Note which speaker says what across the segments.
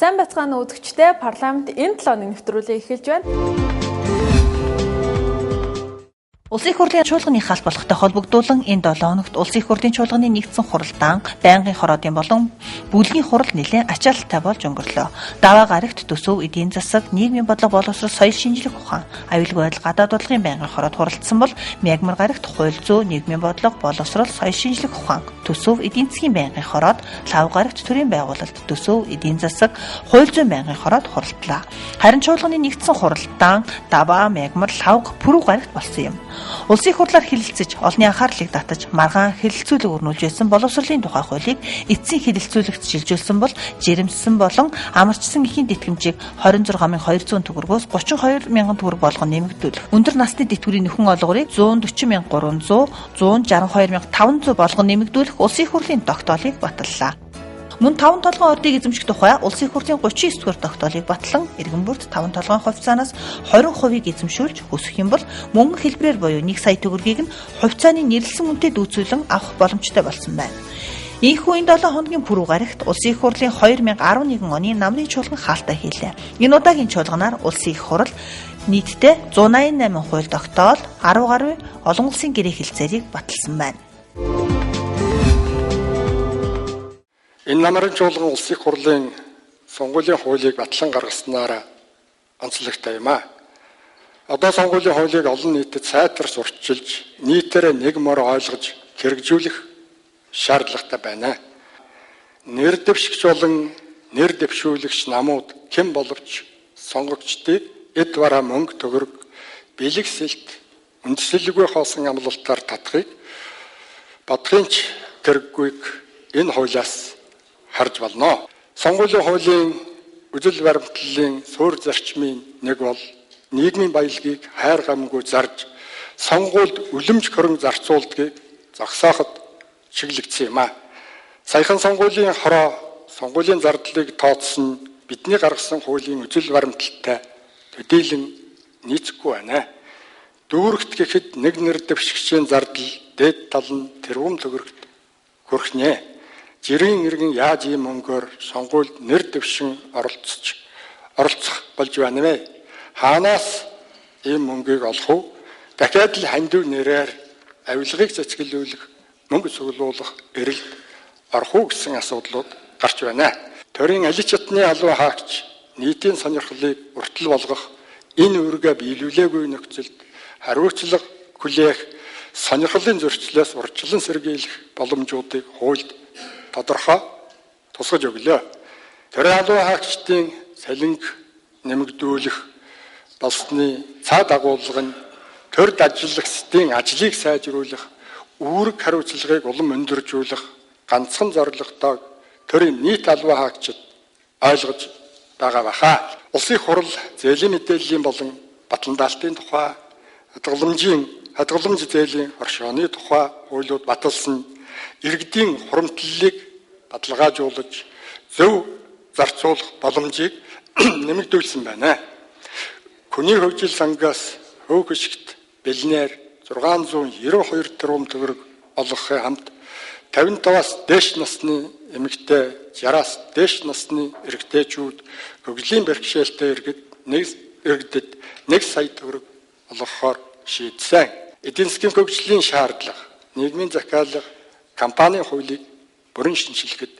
Speaker 1: Сайн бацгаана үзэгчдээ парламент энэ 7 өдрийн нэвтрүүлэг эхэлж байна.
Speaker 2: Улсын их хурлын чуулганы хаалт болохтой холбогдуулан энэ 7 хоногт Улсын их хурлын чуулганы нэгдсэн хуралдаан байнгын хороодын болон бүлгийн хурал нэлээд ачаалттай болж өнгөрлөө. Даваа гарагт төсөв, эдийн засаг, нийгмийн бодлого боловсрол, соёл шинжлэх ухаан, аюулгүй байдал, гадаад бодлогын байнгын хороод хуралдсан бол мягмар гарагт хууль зүйн, нийгмийн бодлого, боловсрол, соёл шинжлэх ухаан, төсөв, эдийн засгийн байнгын хороод, лав гарагт төрийн байгуулалт, төсөв, эдийн засаг, хууль зүйн байнгын хороод хуралдлаа. Харин чуулганы нэгдсэн хуралдаан даваа, мягмар, лав пүрэв гарагт болсон юм. Улсын их хурлаар хэлэлцэж, олонний анхаарлыг татаж, маргаан хэлэлцүүлэг өрнүүлж байсан боловсролын тухай хуулийг эцсийн хэлэлцүүлэгт шилжүүлсэн бол жирэмссэн болон амарчсан эхийн тэтгэмжийг 26,200 төгрөгөөс 32,000 төгрөг болгон нэмэгдүүлэх. Өндөр насны тэтгэврийн нөхөн олгорыг 140,300, 162,500 болгон нэмэгдүүлэх Улсын их хурлын тогтоолыг баталлаа. Мөн 5 толгойн ордыг эзэмших тухай Улсын их хурлын 39-р тогтоолыг батлан иргэн бүрт 5 толгойн хувьцаанаас 20% эзэмшүүлж өсөх юм бол мөнгө хэлбэрээр буюу 1 сая төгрөгийг нь хувьцааны нэрлсэн үнэтэй дүүцүүлэн авах боломжтой болсон байна. Ийхүү энэ 7 хоногийн пүрэв гарагт Улсын их хурлын 2011 оны намрын чуулган хаалтаа хийлээ. Энэ удаагийн чуулганаар Улсын их хурл нийтдээ 188 хууль тогтоол, 10 гаруй олон улсын гэрээ хэлцээрийг баталсан байна.
Speaker 3: Энэ намрын чуулган Улсын их хурлын сонгуулийн хуулийг батлан гаргаснаар онцлогтой юм а. Одоо сонгуулийн хуулийг олон нийтэд сайтар сурталчилж, нийтээрээ нэг мөр ойлгож хэрэгжүүлэх шаардлагатай байна. Нэр дэвшигч болон нэр дэвшүүлэгч намууд хэн боловч сонгогчдыг эд бараа мөнгө төгрөг, бэлэг сэлт, үндсэлгүй хоосон амлалтаар татахыг бодохынч тэргүйг энэ хуулиас харж болно. Сонгуулийн хуулийн үзэл баримтлалын суурь зарчмын нэг бол нийгмийн баялагийг хайр гамгүй зарж сонгуульд үлэмж хөрөнгө зарцуулдгийг зогсооход чиглэгдсэн юм а. Саяхан сонгуулийн хороо сонгуулийн зардлыг тооцсон бидний гаргасан хуулийн үзэл баримталтай төдийлөн нийцэхгүй байна. Дүүрэгт гэхэд нэг нэр дэвшигчийн зардал дээд тал нь тэрбум төгрөгт хүрэх нэ. Жирийн иргэн яаж ийм мөнгөөр сонгуульд нэр дэвшин оролцох болж байна вэ? Хаанаас ийм мөнгийг олох вэ? Дахиад л хандив нэрээр авилгыг цэцгэлүүлэх, мөнгө цуглуулах эрэлд орох уу гэсэн асуудлууд гарч байна. Төрийн аль чатны албан хаагч нийтийн сонирхлыг уртл болгох энэ үүргээ биелүүлээгүй нөхцөлд хариуцлага хүлээх, сонирхлын зөрчлөөс урьдчилан сэргийлэх боломжуудыг хуульд тодорхой тусгаж өглөө. Төрийн албан хаагчдын салинг нэмэгдүүлэх болсны цаад агуулга нь төрд ажиллагчдын ажлыг сайжруулах, үүрэг хариуцлагыг улам өндөржүүлэх ганцхан зорилготой төрийн нийт албан хаагчид ойлгож байгаа баха. Улсын их хурл зээлийн мэдээллийн болон батлан даалтын тухай, хадгаламж зээлийн оршооны тухай хуулиуд баталсан иргэдийн хуримтлалыг баталгаажуулж зөв зарцуулах боломжийг нэмэгдүүлсэн байна. Хүний хөгжил сангаас хөөх хишгт бэлнээр 692 тэрбум төгрөг олгохын хамт 55-аас дээш насны эмэгтэй, 60-аас дээш насны эрэгтэйчүүд хөгжлийн бэрхшээлтэй иргэдэд 1 сая төгрөг олгохоор шийдсэн. Эдийн засгийн хөгжлийн шаардлага, нийгмийн захиалга, компанийн хуулийг бүрэн шинжилгэхэд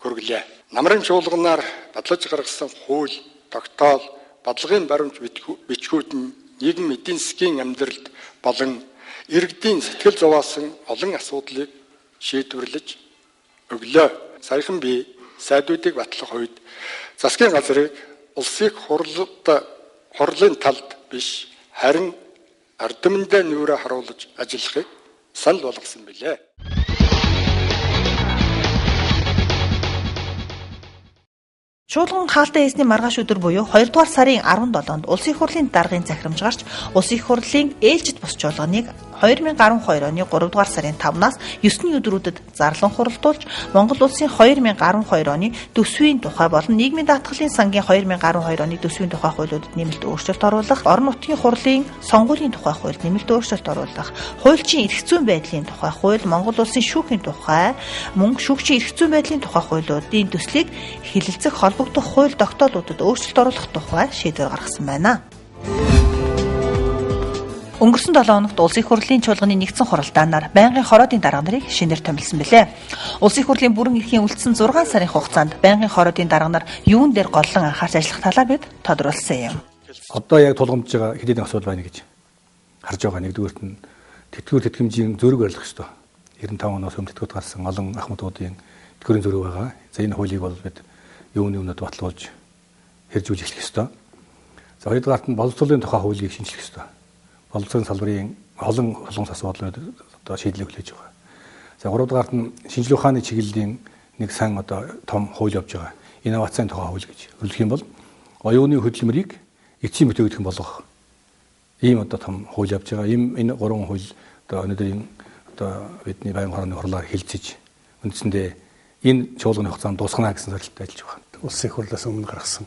Speaker 3: хүргэлээ. Намрын чуулганаар батлаж гаргасан хууль, тогтоол, бодлогын баримт бичгүүд нь нийгэм эдийн засгийн амьдралд болон иргэдийн сэтгэл зовоосон олон асуудлыг шийдвэрлэж өглөө. Саяхан би сайдуудыг батлах үед засгийн газрыг улсын хурлын талд биш, харин ардминдээ нүүрэ харуулж ажиллахыг санал болгосон билээ.
Speaker 2: Чуулган хаалтаа хийсний маргааш өдөр буюу 2 дугаар сарын 17-нд Улсын их хурлын даргын захирамж гарч Улсын их хурлын ээлжид бус чуулганыг 2012 оны 3 дугаар сарын 5-наас 9-ний өдрүүдэд зарлан хуралдуулж Монгол улсын 2012 оны төсвийн тухай болон нийгмийн даатгалын сангийн 2012 оны төсвийн тухай хуулиудад нэмэлт өөрчлөлт оруулах, орон нутгийн хурлын сонгуулийн тухай хуульд нэмэлт өөрчлөлт оруулах, хуульчийн эрх зүйн байдлын тухай хууль, Монгол улсын шүүхийн тухай, мөн шүүгчийн эрх зүйн байдлын тухай хуулиудын төслийг хэлэлцэх холбогдох хууль тогтоолуудад өөрчлөлт оруулах тухай шийдвэр гаргасан байна. Өнгөрсөн 7 хоногт Улсын их хурлын чуулганы нэгдсэн хуралдаанаар байнгын хороодын дарга нарыг шинээр томилсон билээ. Улсын их хурлын бүрэн эрхийн үлдсэн 6 сарын хугацаанд байнгын хороодын дарга нар юун дээр голлон анхаарч ажиллах талаар бид тодруулсан юм.
Speaker 4: Одоо яг тулгамдж байгаа хэд хэдэн асуудал байна гэж харж байгаа. Нэгдүгээрт нь тэтгэвэр тэтгэмжийн зөрөг барилах ёстой. 95 оноос өмнө тэтгэврт гарсан олон ахмадуудын тэтгэврийн зөрөг байгаа. За энэ хуулийг бол бид юунад батлуулж хэрэгжүүлж эхлэх ёстой. За хоёрдугаарт нь боловсролын тухай хуулийг шинжлэх ёстой. Боловсролын салбарын олон асуудлууд одоо шийдлийг хүлээж байгаа. За гуравдугаарт нь шинжилгээ ухааны чиглэлийн нэг сан одоо том хууль явж байгаа. Инновацийн тухай хууль гэж хөрлөх юм бол оюуны хөдөлмөрийг эцсийн бүтээгдэхүүн болгох ийм одоо том хууль явж байгаа. Энэ гурван хууль одоо өнөөдрийн одоо бидний байнгын хорооны хурлаар хэлцэж үндсэндээ энэ чуулганы хугацаанд дуусгана гэсэн зорилттой ажиллаж байгаа.
Speaker 5: Улсын их хурлаас өмнө гаргасан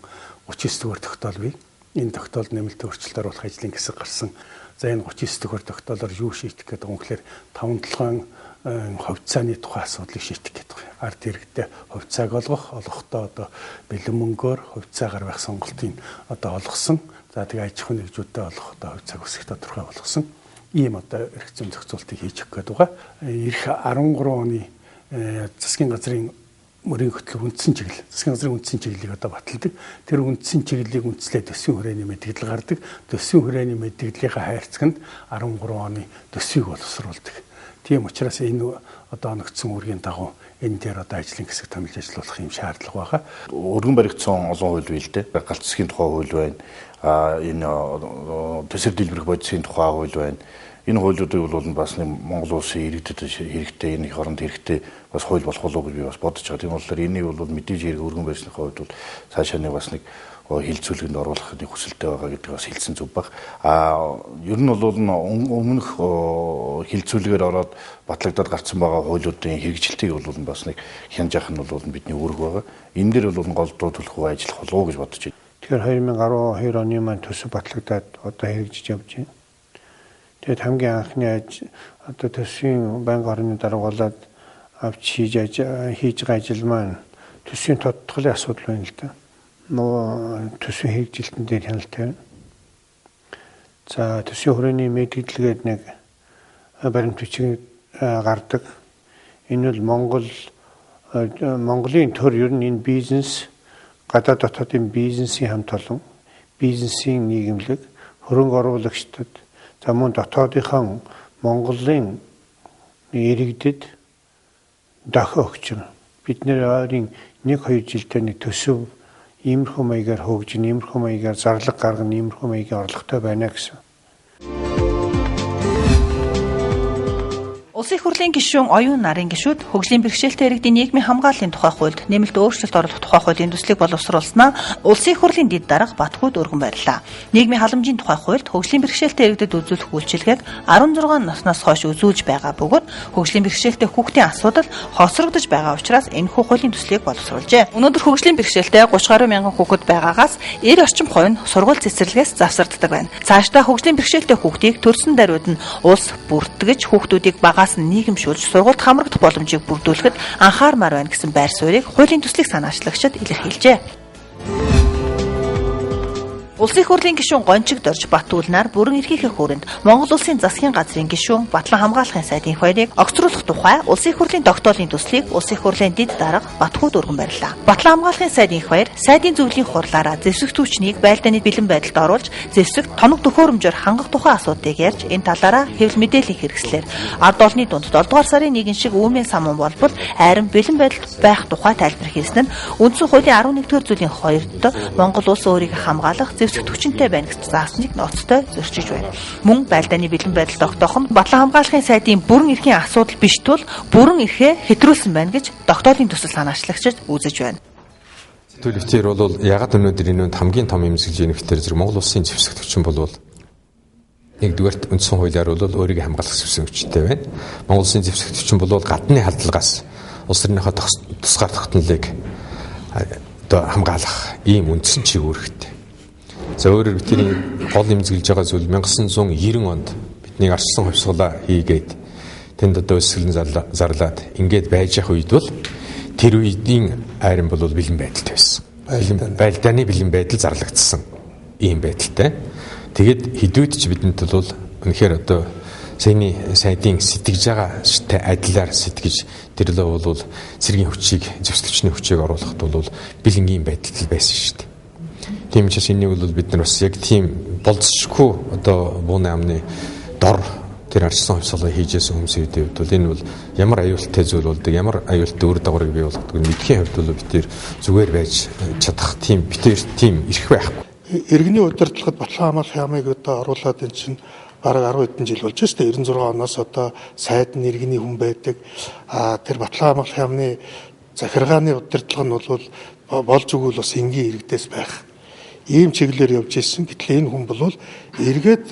Speaker 5: 39 дугаар тогтоолыг энэ тогтоолд нэмэлт өөрчлөлт оруулах ажлын хэсэг гарсан. За энэ 39 дугаар тогтоолоор юу шийдэх гэдэг юм гэхээр 5-7 хувьцааны тухай асуудлыг шийдэх гэдэг. Ард иргэдэд хувьцааг олгохдоо одоо бэлэн мөнгөөр хувьцаагаар байх сонголтыг одоо олгосон. За тэгээ аж ахуйн нэгжүүдэд олгохдоо хувьцааг өсгөх тодорхой болгосон. Ийм одоо эрх зүйн зохицуултыг хийж өгөх гэдэг байгаа. Ирэх 13 оны засгийн газрын мөрийн хөтлөг үндсэн чиглэл, засгийн газрын үндсэн чиглэлийг одоо баталдаг. Тэр үндсэн чиглэлийг үндслээ төсвийн хүрээний мэдээлэл гардаг. Төсвийн хүрээний мэдээллийнхаа хайрцагт 13 оны төсвийг боловсруулдаг. Тийм учраас энэ одоо оногдсон үүргийн дагуу энэ дээр одоо ажлын хэсэг томилж ажиллах юм шаардлага байгаа.
Speaker 6: Өргөн баригдсан олон хууль бий л дээ. Галт засгийн тухай хууль байна. Энэ төсөв дэлбэрэх бодисын тухай хууль байна. Энэ хуулиудыг бол бас Монгол улсын иргэдэд хэрэгтэй, энэ хооронд хэрэгтэй бас хууль болох болов уу гэж би бас бодож байгаа. Тийм болохоор энийг бол мэдээж хэрэг өргөн байсныхаа хувьд бол цаашаа нэг бас нэг хилцүүлгэнд оруулах нэг хүсэлтэй байгаа гэдэг бас хэлсэн зүг баг. Ер нь бол өмнөх хилцүүлгээр ороод батлагдаад гарсан байгаа хуулиудын хэрэгжилтийг бол бас нэг хянж явах нь бол бидний үүрэг байгаа. Энэ дээр бол гол дуу төлөв ажиллах болов уу гэж бодож байна.
Speaker 5: Тэгэхээр 2012 оны маань төсөв батлагдаад одоо хэрэгжиж явж байна. Тэгээд хамгийн анхны одоо төсвийн байнгын хорооны дарга болоод авч хийж байгаа ажил маань төсвийн тодтголын асуудал байна л да. Төсвийн хэрэгжилтэн дээр хяналттай байна. За төсвийн хүрээний мэдээлэлгээд нэг баримт бичиг гардаг. Энэ бол Монголын төр ер нь энэ бизнес гадаад дотоодын бизнесийн хамт олон, бизнесийн нийгэмлэг, хөрөнгө оруулагчдад за мөн дотоодынхан Монголын иргэдэд дахин өгч байна. Бид нэрийн 1-2 жилдээ нэг төсөв иймэрхүү маягаар хөгжин, иймэрхүү маягаар зарлага гаргана, иймэрхүү маягийн орлоготой байна гэсэн.
Speaker 2: Улсын их хурлын гишүүн оюун нарын гишүүд хөгжлийн бэрхшээлтэй иргэдийн нийгмийн хамгааллын тухай хуульд нэмэлт өөрчлөлт оруулах тухай хуулийн төслийг боловсруулснаа Улсын их хурлын дэд дарга Батхүйд өргөн баярлаа. Нийгмийн халамжийн тухай хуульд хөгжлийн бэрхшээлтэй иргэдэд үзүүлэх үйлчилгээг 16 наснаас хойш үзүүлж байгаа бөгөөд хөгжлийн бэрхшээлтэй хүүхдийн асуудал хоосрогдож байгаа учраас энэхүү хуулийн төслийг боловсруулжээ. Өнөөдөр хөгжлийн бэрхшээлтэй 30 гаруй мянган хүүхэд байгаагаас 90 орчим хувь нь сургууль цэцэрлэгээс завсарддаг байна. Цаашдаа хөгжлийн бэрхшээлтэй хүүхдийг төрсөн даруйд нь улс бүртгэж хүүхдүүдийг багаас нийгэмшүүлж сургуульд хамрагдах боломжийг бүрдүүлэхэд анхаармаар байна гэсэн байр суурийг хуулийн төслийг санаачлагчид илэрхийлжээ. Улсын их хурлын гишүүн Гончиг Дорж Батүүлнаар бүрэн эрхийнхээ хүрээнд Монгол улсын засгийн газрын гишүүн Батлан хамгаалахын сайдын хоёрыг огцруулах тухай Улсын их хурлын тогтоолын төслийг Улсын их хурлын дэд дарга Батхүйд өргөн баярлаа. Батлан хамгаалахын сайдын хоёр сайдын зөвлөлийн хурлаараа зэвсэг түвшнийг байлдааны бэлэн байдалд оруулж зэвсэгт тоног төхөөрөмжөөр хангах тухай асуудыг ярьж энэ талаараа хэвлэл мэдээллийн хэрэгслээр ард олонны дунд 7 дугаар сарын 1 шиг үүмийн самун болбол айран бэлэн байдалд байх тухай тайлбар хийсэн нь үндсэн хуулийн 11-р зүйлийн 2-т Монгол улс өөрийгөө хамгаалах зэвсэг түвшинтэй байна гэж заасныг ноцтой зөрчиж байна. Мөн байлдааны бэлэн байдал тогтоох нь Батлан хамгаалахын сайдын бүрэн эрхийн асуудал биш тул бүрэн эрхээ хэтрүүлсэн байна гэж тогтоолын төсөл санаачлагчид үзэж байна.
Speaker 7: Төлөвчээр бол ягаад өнөөдөр энэ хамгийн том эмзэглэж ийнэхтэр зэрэг Монгол улсын зэвсэг түвшин болвол Нэгдүгээрт үндсэн хуулиар бол өөрийгөө хамгаалах зэвсэг хүчтэй байна. Монгол Улсын зэвсэг хүчин бол гадны халдлагаас улс орныхоо тусгаар тогтнолыг одоо хамгаалах ийм үндсэн чиг үүрэгтэй. За өөрөөр бидний гол эмзэглэж байгаа зүйл 1990 онд бидний арчсан хувьсгалаа хийгээд тэнд одоо өсгөлн зарлаад ингээд байж явах үед бол тэр үеийн айран бол бэлэн байдалтай байсан. Байлдааны бэлэн байдал зарлагдсан ийм байдалтай. Тэгээд хэдүүд ч бидэнд бол үнэхээр одоо саяны сайдын сэтгэж байгаа адилаар сэтгэж тэр лөө бол цэргийн хүчийг зэвсэгчний хүчийг оруулахад бол бэлэн ийм байдал байсан шүү дээ. Тийм учраас энийг бол бид нар бас яг тийм болцсохгүй одоо бууны амны дор тэр арчсан хувьсгалаа хийжсэн хүмүүсийн хувьд бол энэ бол ямар аюултай зүйл болдог, ямар аюултай үр дагаврыг бий болгодог нь мэдхийн хувьд бол бид тэр зүгээр байж чадах тийм битэр тийм эрх байхгүй.
Speaker 8: Иргэний удирдлагад Батлан хамгаалах яамыг одоо оруулаад энэ чинь бараг 10 хэдэн жил болж байна шүү дээ. 96 оноос одоо сайд нь иргэний хүн байдаг. Тэр Батлан хамгаалах яамны захиргааны удирдлага нь бол болж өгвөл бас энгийн иргэдээс байх. Ийм чиглэлээр явж ирсэн. Гэтэл энэ хүн бол эргээд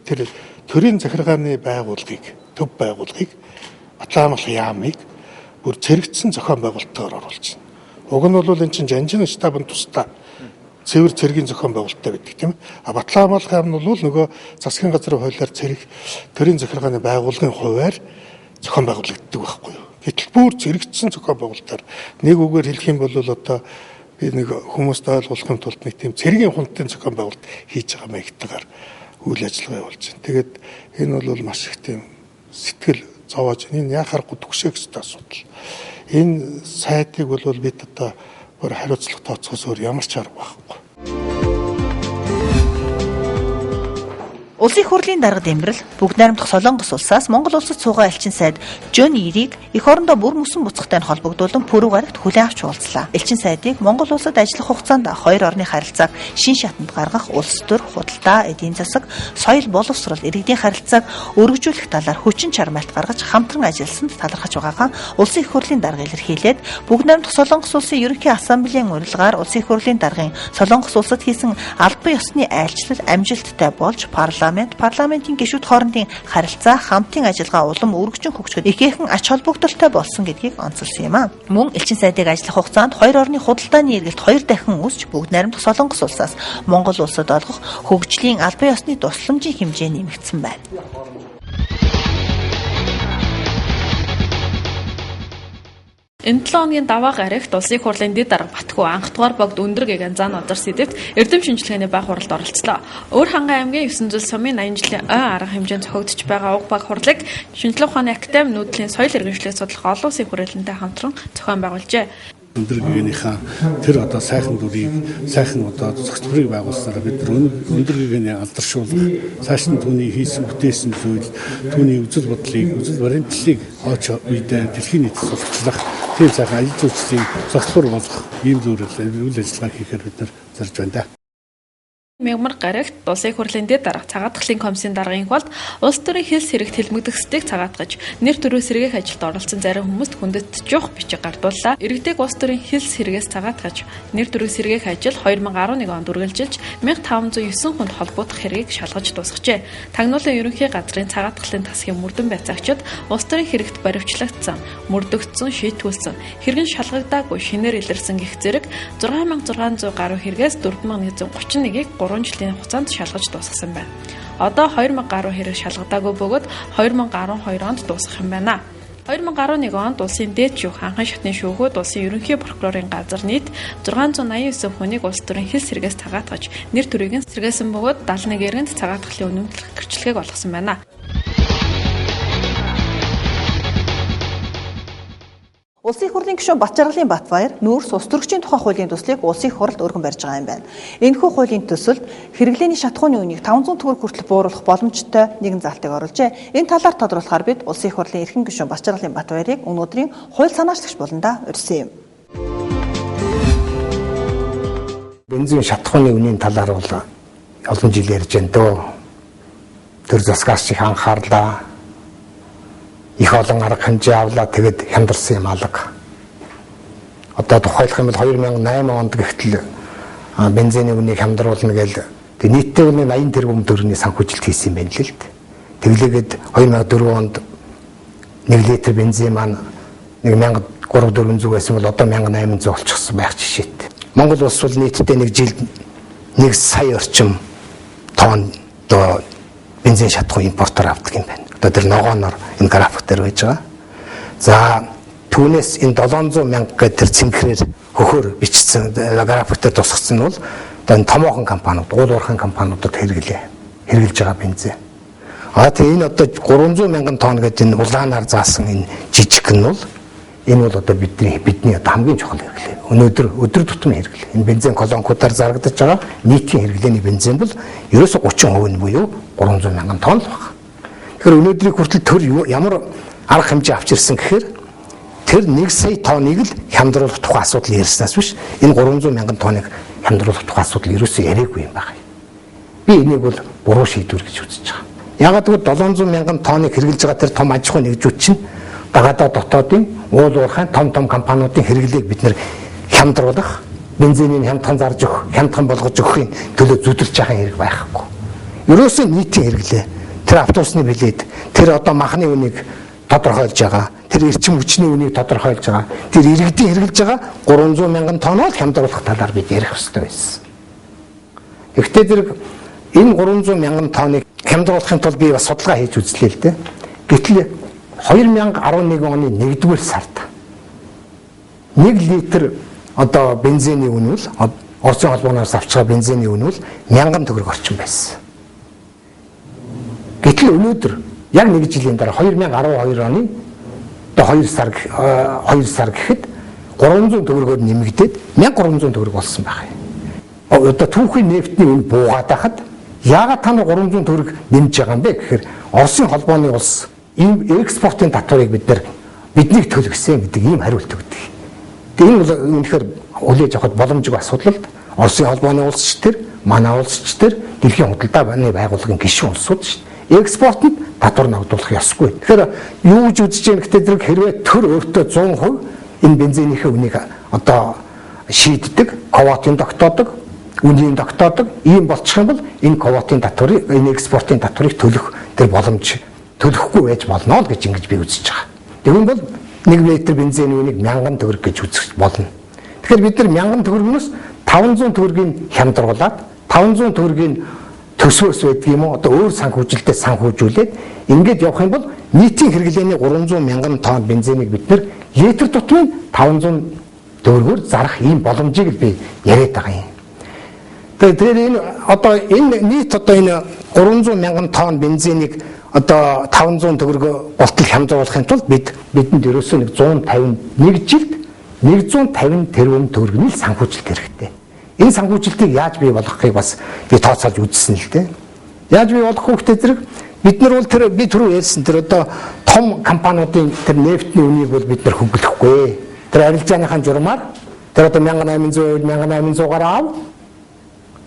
Speaker 8: тэр төрийн захиргааны байгууллагыг, төв байгууллагыг Батлан хамгаалах яамыг бүр цэрэгдсэн зохион байгуулалтаар оруулж байна. Уг нь бол энэ чинь жанжин штабын тусдаа цэвэр цэргийн зохион байгуулалттай байдаг тийм ээ. Батлан хамгаалах яам нь бол нөгөө засгийн газрын хуулиар цэрэг төрийн захиргааны байгууллагын хувьар зохион байгуулагддаг байхгүй юу. Гэтэл бүр цэрэгдсэн зохион байгуулалтаар нэг үгээр хэлэх юм бол одоо би нэг хүмүүст ойлгуулахын тулд нэг тийм цэргийн хунтын зохион байгуулалт хийж байгаа маягаар үйл ажиллагаа явуулж байна. Тэгээд энэ бол маш их тийм сэтгэл зовоож энэ яхахгүй төгшөөх ёстой асуудал. Энэ сайтыг бол бид одоо өөр хариуцлага тооцохоос өөр ямар ч арга байхгүй.
Speaker 2: Улсын их хурлын дарга Дембэрэл бүгд найрамдах Солонгос улсаас Монгол улсад суугаа элчин сайд Жон Ирийг эх орондоо бүр мөсөн буцахтай холбогдуулан Пүрэв гарагт хүлээн авч уулзлаа. Элчин сайдыг Монгол улсад ажиллах хугацаанд хоёр орны харилцааг шин шатанд гаргах, улс төр, худалдаа, эдийн засаг, соёл боловсрол, иргэдийн харилцааг өргөжүүлэх талаар хүчин чармайлт гаргаж хамтран ажилласанд талархаж байгаагаа Улсын их хурлын дарга илэрхийлээд бүгд найрамдах Солонгос улсын ерөнхий ассамблеийн урилгаар Улсын их хурлын даргын Солонгос улсад хийсэн албан ёсны айлчлал амжилттай болж парламентийн гишүүд хоорондын харилцаа, хамтын ажиллагаа улам өргөжин хөгжөхөд ихээхэн ач холбогдолтой болсон гэдгийг онцолсон юм а. Мөн элчин сайдыг ажиллах хугацаанд хоёр орны худалдааны эргэлт хоёр дахин өсч бүгд найрамдах Солонгос улсаас Монгол улсад олгох хөгжлийн албан ёсны тусламжийн хэмжээ нэмэгдсэн байна.
Speaker 1: Энэ 7 хоногийн даваа гарагт Улсын их хурлын дэд дарга Батхүү анх дугаар богд өндөр гигантзаан одар сэдвт эрдэм шинжилгээний баг хуралд оролцлоо. Өөр хангай аймгийн 9 жил сумын 80 жилийн ой арга хэмжээнд зохиогдож байгаа уг баг хурлыг шинжилгээ ухааны академи нүүдлийн соёл иргэншлийг судлах олон улсын хүрээлэнтэй хамтран зохион байгуулжээ.
Speaker 8: Өндөр гэгээнийхээ тэр одоо сайхан дүрийг сайхан одоо зөвхөн байгуулснараа бид өндөр гэгээний алдаршуулах, цааш нь түүний хийсэн бүтээсэн зүйл, түүний үзэл бодлыг, үзэл баримтлалыг хойч үедээ дэлхийн нийтэд сурталчлах, тийм сайхан ажил зүйчлийн зөвлөөр болгох ийм зүйлээр үйл ажиллагаа хийхээр бид нар зорж байна да.
Speaker 1: Мягмар гарагт Улсын их хурлын дэд дарга цагаатгалын комиссийн даргын хвалд улс төрийн хэлс хэрэгт хэлмэгдэгсдийг цагаатгаж нэр төрөө сэргээх ажилд оролцсон зарим хүмүүст хүндэт жоох бичиг гардууллаа. Иргэдэг улс төрийн хэлс хэрэгээс цагаатгаж нэр төрөө сэргээх ажил 2011 онд үргэлжилж 1509 хүнд холбогдох хэргийг шалгаж дуусгажээ. Тагнуулын ерөнхий газрын цагаатгалын тасгийн мөрдөн байцаагчид улс төрийн хэрэгт баривчлагдсан, мөрдөгдсөн, шийтгүүлсэн, хэрэгэн шалгагдаагүй шинээр илэрсэн гих зэрэг 6600 гаруй хэрэгээс 4131-ийг 3 жилийн хугацаанд шалгаж дуусгасан байна. Одоо 2000 гаруй хэрэг шалгадаагүй бөгөөд 2012 онд дуусгах юм байна. 2011 онд улсын дээд шүүх анхан шатны шүүхүүд улсын ерөнхий прокурорын газар нийт 689 хүнийг улс төрийн хэлс хэрэгээс цагаатгаж нэр төрийг нь сэргээсэн бөгөөд 71 иргэнд цагаатгалын үнэмлэх гэрчлэгийг олгосон байна.
Speaker 2: Улсын их хурлын гишүүн Батчаргалын Батбаяр нүүрс ус төрөгчийн тухай хуулийн төслийг улсын их хуралд өргөн барьж байгаа юм байна. Энэхүү хуулийн төсөлд хэрэглээний шатхууны үнийг 500 төгрөг хүртэл бууруулах боломжтой нэгэн залтыг оруулжээ. Энэ талаар тодруулахаар бид улсын их хурлын эрхэм гишүүн Батчаргалын Батбаярыг өнөөдрийн хууль санаачлагч болондоо урьсан юм.
Speaker 9: Бензин шатхууны үнийн талаар бол олон жил ярьж байна дөө. Тэр засгаас их анхаарлаа. Их олон арга хэмжээ авлаа тэгэд хямдарсан юм алга. Одоо тухайлах юм бол 2008 онд гэхтэл бензиний үнийг хямдруулна гэж Тэгээ нийтдээ 80 тэрбум төгрөгийн санхүүжилт хийсэн юм байна л л. Тэглээгээд 2004 онд 1 литр бензин маань 1300 байсан бол одоо 1800 болчихсон байх жишээтэй. Монгол улс бол нийтдээ нэг жилд 1 сая орчим тонн бензин шатхуй импортоор авдаг юм байна. Одоо тэр ногооноор энэ график дээр байж байгаа. За түүнээс энэ 700 мянга гэдэг тэр цэнхрээр хөхөр бичсэн график дээр тусгацсан нь бол одоо энэ томоохон компаниуд, уулуурхан компаниудад хэрэгжилж байгаа бензин. Тэгээ энэ одоо 300 мянган тонн гэдэг энэ улаанаар заасан энэ жижиг нь бол энэ бол одоо бидний одоо хамгийн чухал хэрэглээ. Өдөр тутмын хэрэглээ. Энэ бензин колонкуудаар зарагдаж байгаа нийтийн хэрэглээний бензин бол ерөөсө 30% нь буюу 300 мянган тонн л байна. Тэгэхээр өнөөдрийг хүртэл төр ямар арга хэмжээ авч ирсэн гэхээр тэр 1 сая тонныг л хямдруулах тухай асуудал ярьснаас биш энэ 300 мянган тонныг хямдруулах тухай асуудал ерөөсө яриаггүй юм байна. Би энийг бол буруу шийдвэр гэж үзэж байгаа. Ягаад гэвэл 700 мянган тонныг хэрэгжилж байгаа тэр том аж ахуй нэгжүүд чинь гадаад дотоодын уулуурхайн том компаниудын хэрэглээг бид нэр хямдруулах, бензинийн хямдхан зарж өгөх, хямдхан болгож өгөхийн төлөө зүдэрч байгаа хэрэг байхгүй. Ерөөсөө нийтийн хэрэглээ. Тэр автобусны билет, тэр одоо махны үнийг тодорхойлж байгаа, тэр эрчим хүчний үнийг тодорхойлж байгаа, тэр иргэдийн хэрэгжилж байгаа 300 мянган тонноо хямдруулах талаар бид ярих хэрэгтэй байсан. Гэхдээ тэр энэ 300 мянган тонныг хямдруулахын тулд би бас судалгаа хийж үзлээ л дээ. Гэтэл 2011 оны 1-р сард 1 литр одоо бензиний үн бол Оросын холбооноос авч байгаа бензиний үн бол 1000 төгрөг орчим байсан. Гэтэл өнөөдөр яг 1 жилийн дараа 2012 оны одоо 2 сар гэхэд 300 төгрөгөөр нэмэгдээд 1300 төгрөг болсон байх юм. Одоо түүхийн нефтний үн буугаад байхад яагаад та нар 300 төгрөг нэмж байгаа юм бэ гэхээр Оросын холбооны улс экспортын татварыг биднийг төлөвсөн гэдэг ийм хариулт өгдөг. Тэгээ энэ бол үнэхээр хүлээж авахд боломжгүй асуудал л Оросын холбооны улс ч тэр, манай улс ч тэр, дэлхийн худалдаа байгууллагын гишүүн улсууд шүү дээ. Экспортод татвар ногдуулах ёсгүй. Тэгэхээр юу гэж үзэж байгаа гэхээр тэр хэрвээ төр өөртөө 100% энэ бензинийхээ үнийг одоо шийддэг, квотын тогтоодог, үнийн тогтоодог, ийм болчих юм бол энэ квотын татварыг, энэ экспортын татварыг төлөх тэр боломж төлөхгүй байж болно л гэж ингэж би үзэж байгаа. Тэгвэл бол 1 литр бензиний үнийг 1000 төгрөг гэж үзэж болно. Тэгэхээр бид нар 1000 төгрөгнөөс 500 төгрөгийг хямдруулаад 500 төгрөгийн төсвөөс байдаг юм уу? Одоо өөр санхүүжилтээ санхүүжүүлээд ингээд явах юм бол нийтийн хэрэглээний 300 мянган тонн бензинийг бид нар литр тутмын 500 төгрөгөөр зарах ийм боломжийг л би яриад байгаа юм. Тэгэхээр энэ одоо энэ нийт одоо энэ 300 мянган тонн бензинийг одоо 500 төгрөг болтол хямдруулахын тулд бидэнд ерөөсөө нэг 150 жилд 150 тэрбум төгрөгийн санхүүжилт хэрэгтэй. Энэ санхүүжилтийг яаж бий болгохыг бас би тооцоолж үзсэн л дээ. Яаж бий болгох вэ гэхээр зэрэг бид нар бол тэр би түрүү ярьсан тэр одоо том компаниудын тэр нефтний үнийг бол бид нар хөнгөлөхгүй. Тэр арилжааныхаа журмаар тэр одоо 1800-1800-аар аав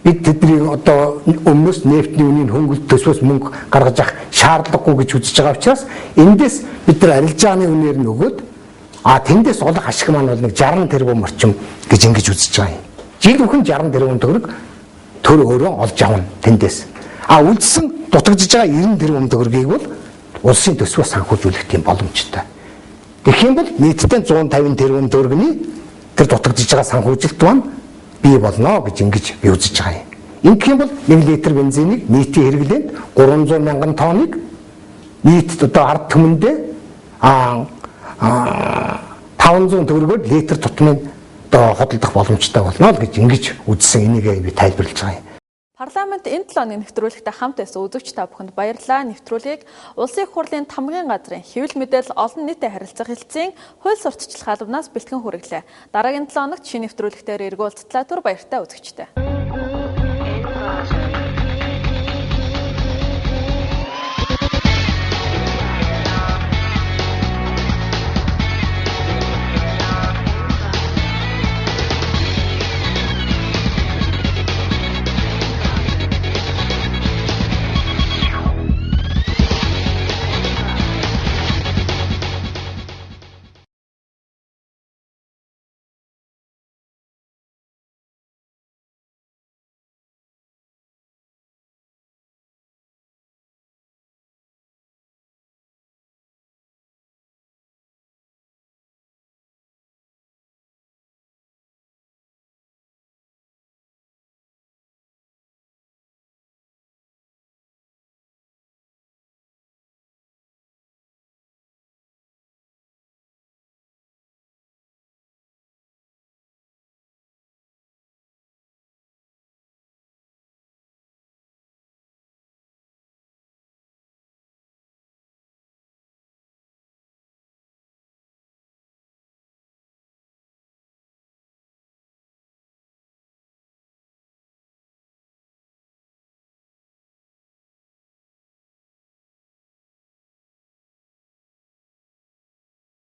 Speaker 9: бид тэднийг одоо өмнөөс нефтний үнийн хөнгөлт төсвөөс мөнгө гаргаж авах шаардлагагүй гэж үзэж байгаа учраас эндээс бид нар арилжааны үнээр нь өгөөд тэндээс олох ашиг маань бол нэг 60 тэрбум орчим гэж ингэж үзэж байгаа юм. Жил бүхэн 60 тэрбум төгрөг төр өөрөө олж авна тэндээс. Үлдсэн дутагдж байгаа 90 тэрбум төгрөгийг бол улсын төсвөөс санхүүжүүлэх тийм боломжтой. Тэгэх юм бол нийтдээ 150 тэрбум төгрөгийн тэр дутагдж байгаа санхүүжилт маань бий болно гэж ингэж би үзэж байгаа юм. Ингэх юм бол 1 литр бензинийг нийтийн хэрэглээнд 300 мянган тонныг нийт одоо ард түмэндээ 500 төгрөгөөр литр тутмын одоо хөдөлгөх боломжтой болно л гэж ингэж үзсэн энийг би тайлбарлаж байгаа юм.
Speaker 1: Парламент энэ 7 оны нэвтрүүлэгтээ хамт байсан үзэгч та бүхэнд баярлалаа. Нэвтрүүлгийг Улсын их хурлын тамгын газрын хэвлэл мэдээлэл олон нийтэд харилцах хэлтсийн хууль сурталчлах албанаас бэлтгэн хүргэлээ. Дараагийн 7 хоногт шинэ нэвтрүүлэгтээр эргүүлцлээ. Түр баяртай үзэгчтэй.